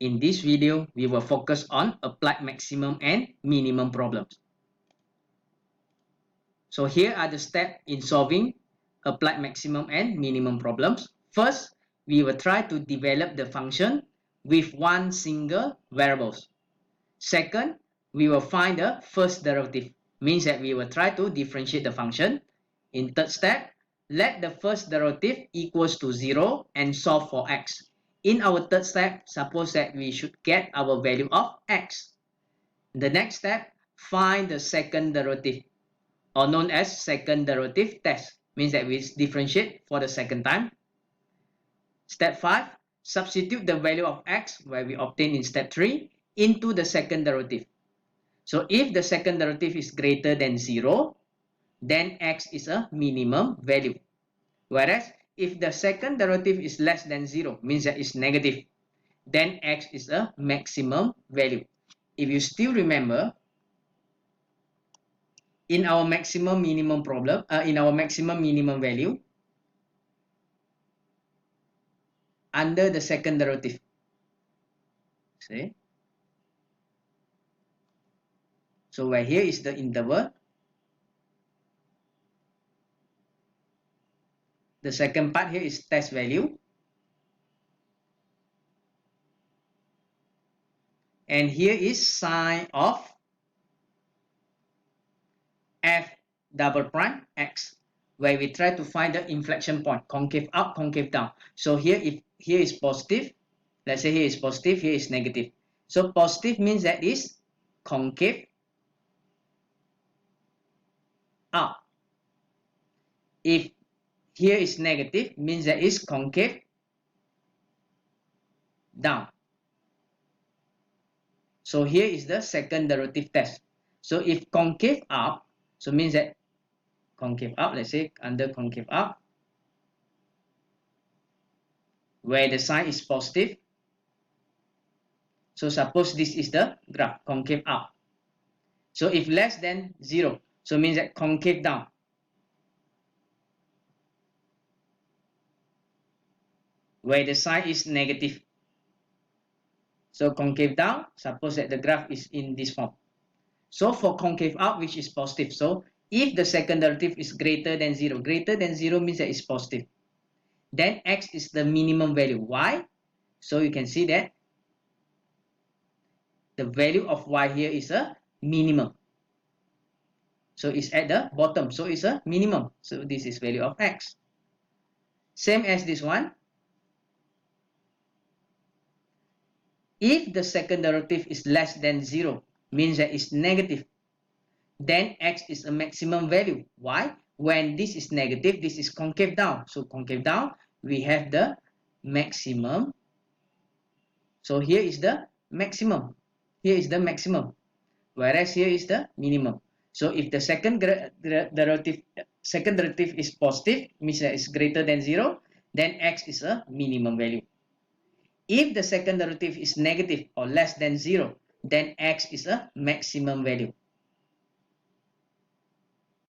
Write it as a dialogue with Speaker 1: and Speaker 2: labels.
Speaker 1: In this video, we will focus on applied maximum and minimum problems. So here are the steps in solving applied maximum and minimum problems. First, we will try to develop the function with one single variable. Second, we will find the first derivative, means that we will try to differentiate the function. In third step, let the first derivative equals to 0 and solve for x. In our third step, suppose that we should get our value of x. The next step, find the second derivative, or known as second derivative test, means that we differentiate for the second time. Step 5, substitute the value of x, where we obtain in step 3, into the second derivative. So if the second derivative is greater than 0, then x is a minimum value. Whereas if the second derivative is less than 0, means that it's negative, then x is a maximum value. If you still remember, in our maximum minimum problem, in our maximum minimum value, under the second derivative, see? So where here is the interval, the second part here is test value, and here is sign of f double prime x, where we try to find the inflection point, concave up, concave down. So here, if here is positive, let's say here is positive, here is negative. So positive means that is concave up. If here is negative, means that is concave down. So here is the second derivative test. So if concave up, so means that concave up, let's say under concave up, where the sign is positive. So suppose this is the graph, concave up. So if less than 0, so means that concave down. Where the sign is negative. So concave down, suppose that the graph is in this form. So for concave up, which is positive, so if the second derivative is greater than 0 means that it's positive, then x is the minimum value. Why? So you can see that the value of y here is a minimum. So it's at the bottom, so it's a minimum. So this is value of x. Same as this one. If the second derivative is less than 0, means that it's negative, then x is a maximum value. Why? When this is negative, this is concave down. So concave down, we have the maximum. So here is the maximum. Here is the maximum. Whereas here is the minimum. So if the second derivative is positive, means that it's greater than 0, then x is a minimum value. If the second derivative is negative or less than 0, then x is a maximum value.